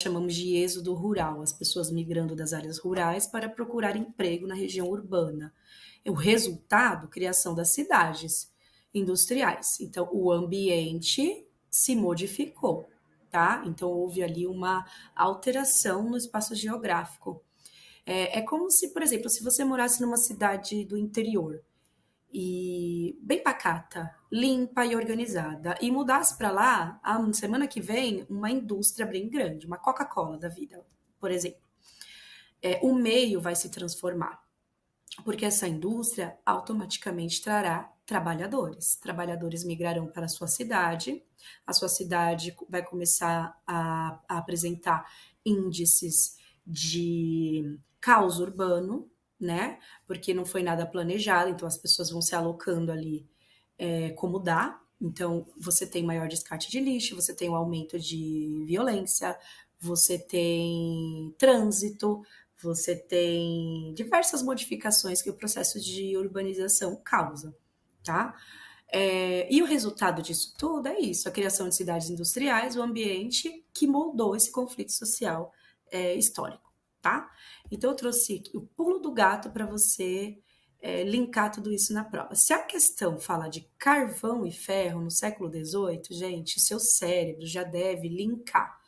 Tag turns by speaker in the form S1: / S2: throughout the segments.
S1: chamamos de êxodo rural, as pessoas migrando das áreas rurais para procurar emprego na região urbana. O resultado, criação das cidades industriais. Então, o ambiente se modificou, tá? Então, houve ali uma alteração no espaço geográfico. É como se, por exemplo, se você morasse numa cidade do interior e bem pacata, limpa e organizada, e mudasse para lá, a semana que vem, uma indústria bem grande, uma Coca-Cola da vida, por exemplo. O meio vai se transformar, porque essa indústria automaticamente trará trabalhadores. Trabalhadores migrarão para a sua cidade vai começar a apresentar índices de caos urbano, né? Porque não foi nada planejado, então as pessoas vão se alocando ali como dá. Então, você tem maior descarte de lixo, você tem um aumento de violência, você tem trânsito, você tem diversas modificações que o processo de urbanização causa, tá? E o resultado disso tudo é isso, a criação de cidades industriais, o ambiente que moldou esse conflito social histórico, tá? Então, eu trouxe o pulo do gato para você linkar tudo isso na prova. Se a questão fala de carvão e ferro no século XVIII, gente, seu cérebro já deve linkar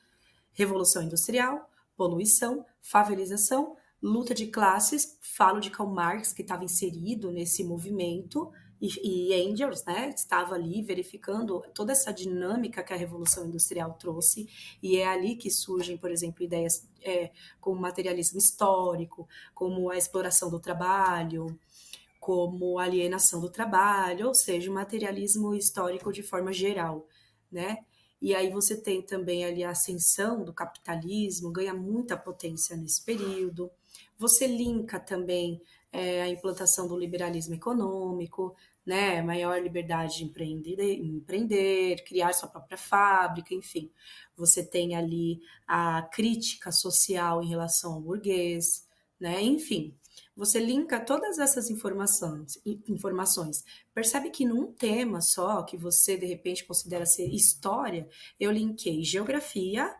S1: Revolução Industrial, poluição, favelização, luta de classes. Falo de Karl Marx, que estava inserido nesse movimento, e Engels, né, estava ali verificando toda essa dinâmica que a Revolução Industrial trouxe, e é ali que surgem, por exemplo, ideias como materialismo histórico, como a exploração do trabalho, como alienação do trabalho, ou seja, o materialismo histórico de forma geral, né? E aí você tem também ali a ascensão do capitalismo, ganha muita potência nesse período. Você linka também a implantação do liberalismo econômico, né? Maior liberdade de empreender, criar sua própria fábrica, enfim. Você tem ali a crítica social em relação ao burguês, né? Enfim, você linka todas essas informações. Percebe que num tema só, que você de repente considera ser história, eu linkei geografia,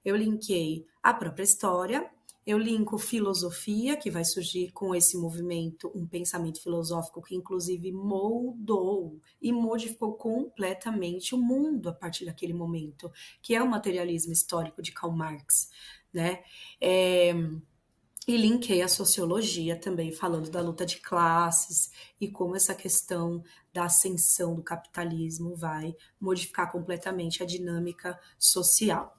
S1: eu linkei a própria história, eu linko filosofia, que vai surgir com esse movimento, um pensamento filosófico que inclusive moldou e modificou completamente o mundo a partir daquele momento, que é o materialismo histórico de Karl Marx, né? E linkei a sociologia também, falando da luta de classes e como essa questão da ascensão do capitalismo vai modificar completamente a dinâmica social.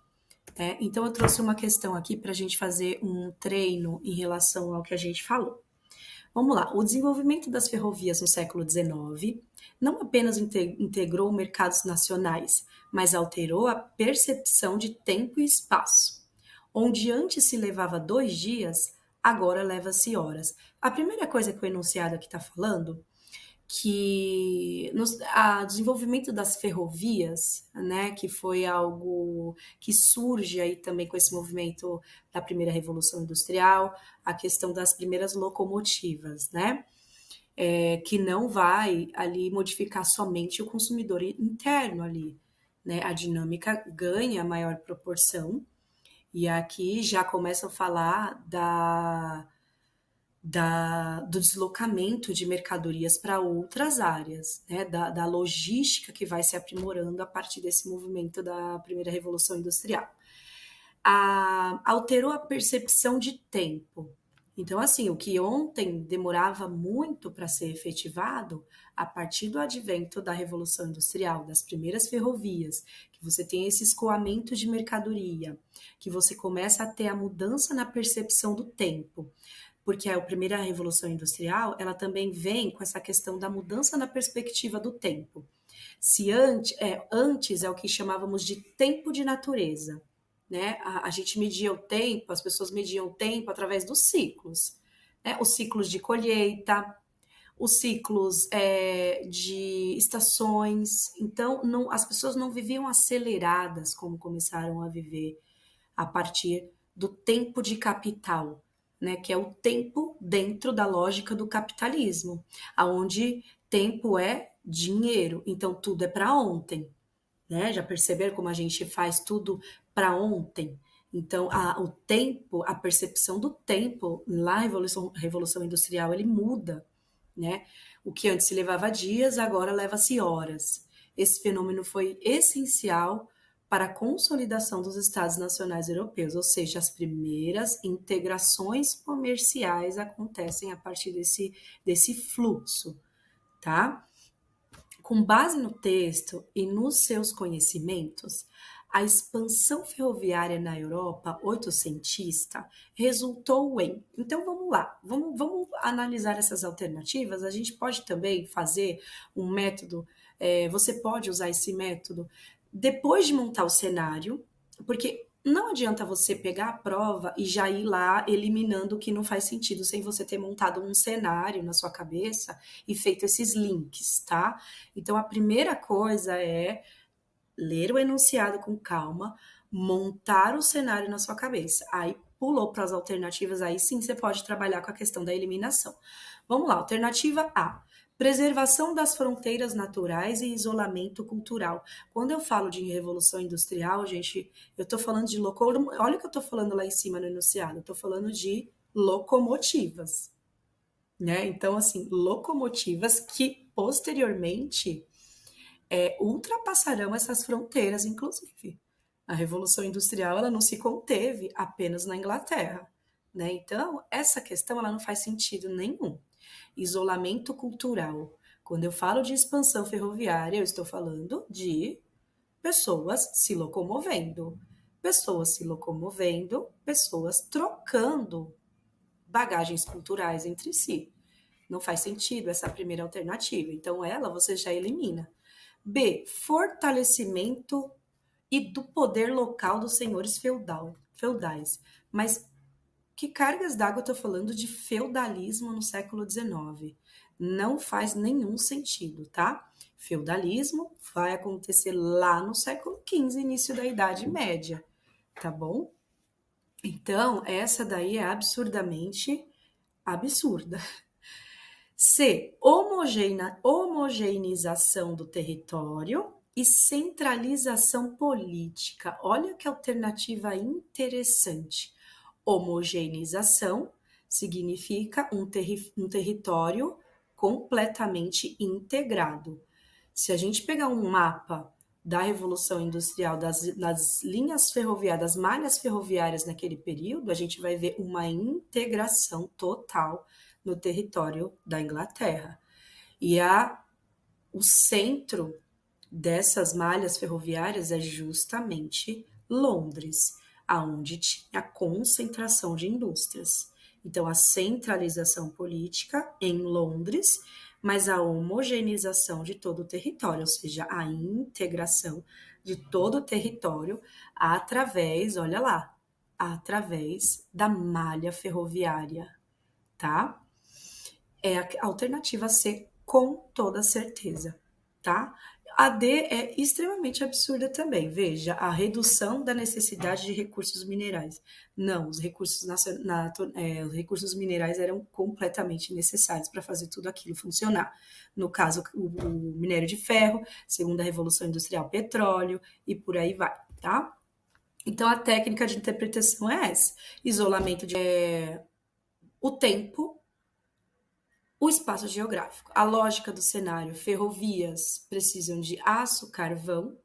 S1: Então, eu trouxe uma questão aqui para a gente fazer um treino em relação ao que a gente falou. Vamos lá. O desenvolvimento das ferrovias no século XIX não apenas integrou mercados nacionais, mas alterou a percepção de tempo e espaço. Onde antes se levava 2 dias, agora leva-se horas. A primeira coisa que o enunciado aqui está falando, que no desenvolvimento das ferrovias, né, que foi algo que surge aí também com esse movimento da primeira Revolução Industrial, a questão das primeiras locomotivas, né, que não vai ali modificar somente o consumidor interno ali, né, a dinâmica ganha maior proporção, e aqui já começa a falar do deslocamento de mercadorias para outras áreas, né? Da logística que vai se aprimorando a partir desse movimento da primeira Revolução Industrial. Alterou a percepção de tempo. Então, assim, o que ontem demorava muito para ser efetivado, a partir do advento da Revolução Industrial, das primeiras ferrovias, que você tem esse escoamento de mercadoria, que você começa a ter a mudança na percepção do tempo, porque a primeira Revolução Industrial, ela também vem com essa questão da mudança na perspectiva do tempo. Se antes é o que chamávamos de tempo de natureza, né? A gente media o tempo, as pessoas mediam o tempo através dos ciclos, né? Os ciclos de colheita, os ciclos de estações. Então, as pessoas não viviam aceleradas como começaram a viver a partir do tempo de capital, né? Que é o tempo dentro da lógica do capitalismo, aonde tempo é dinheiro, então tudo é para ontem. Né? Já perceberam como a gente faz tudo para ontem? Então, o tempo, a percepção do tempo na Revolução Industrial, ele muda, né? O que antes se levava dias, agora leva-se horas. Esse fenômeno foi essencial para a consolidação dos Estados nacionais europeus, ou seja, as primeiras integrações comerciais acontecem a partir desse fluxo, tá? Com base no texto e nos seus conhecimentos, a expansão ferroviária na Europa oitocentista resultou em. Então vamos lá, vamos analisar essas alternativas. A gente pode também fazer um método, você pode usar esse método depois de montar o cenário, porque não adianta você pegar a prova e já ir lá eliminando o que não faz sentido, sem você ter montado um cenário na sua cabeça e feito esses links, tá? Então, a primeira coisa é ler o enunciado com calma, montar o cenário na sua cabeça. Aí, pulou para as alternativas, aí sim você pode trabalhar com a questão da eliminação. Vamos lá, alternativa A. Preservação das fronteiras naturais e isolamento cultural. Quando eu falo de revolução industrial, gente, eu estou falando de locomotivas. Olha o que eu estou falando lá em cima no enunciado. Eu estou falando de locomotivas, né? Então, assim, locomotivas que posteriormente ultrapassarão essas fronteiras, inclusive. A Revolução Industrial ela não se conteve apenas na Inglaterra, né? Então, essa questão ela não faz sentido nenhum. Isolamento cultural. Quando eu falo de expansão ferroviária, eu estou falando de pessoas se locomovendo. Pessoas se locomovendo, pessoas trocando bagagens culturais entre si. Não faz sentido essa primeira alternativa. Então, ela você já elimina. B. Fortalecimento e do poder local dos senhores feudais. Mas que cargas d'água eu estou falando de feudalismo no século XIX? Não faz nenhum sentido, tá? Feudalismo vai acontecer lá no século XV, início da Idade Média, tá bom? Então, essa daí é absurdamente absurda. C. Homogeneização do território e centralização política. Olha que alternativa interessante. Homogeneização significa um território completamente integrado. Se a gente pegar um mapa da Revolução Industrial, das linhas ferroviárias, das malhas ferroviárias naquele período, a gente vai ver uma integração total no território da Inglaterra. E o centro dessas malhas ferroviárias é justamente Londres, aonde tinha a concentração de indústrias. Então, a centralização política em Londres, mas a homogeneização de todo o território, ou seja, a integração de todo o território através, olha lá, através da malha ferroviária, tá? É a alternativa C, com toda certeza, tá? A D é extremamente absurda também. Veja, a redução da necessidade de recursos minerais. Não, os os recursos minerais eram completamente necessários para fazer tudo aquilo funcionar. No caso, o minério de ferro, segundo a Revolução Industrial, petróleo e por aí vai, tá? Então, a técnica de interpretação é essa. Isolamento o tempo, o espaço geográfico. A lógica do cenário: ferrovias precisam de aço, carvão,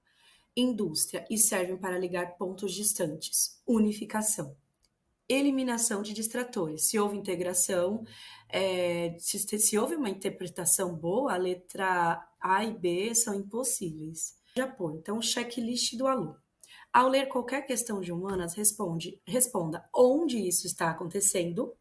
S1: indústria e servem para ligar pontos distantes. Unificação. Eliminação de distratores. Se houve integração, se houve uma interpretação boa, a letra A e B são impossíveis. De apoio. Então, checklist do aluno. Ao ler qualquer questão de humanas, responda onde isso está acontecendo,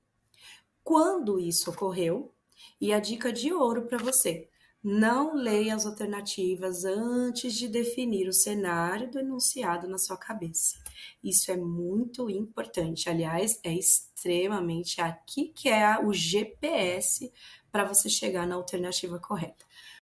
S1: quando isso ocorreu, e a dica de ouro para você: não leia as alternativas antes de definir o cenário do enunciado na sua cabeça. Isso é muito importante. Aliás, é extremamente aqui que é o GPS para você chegar na alternativa correta.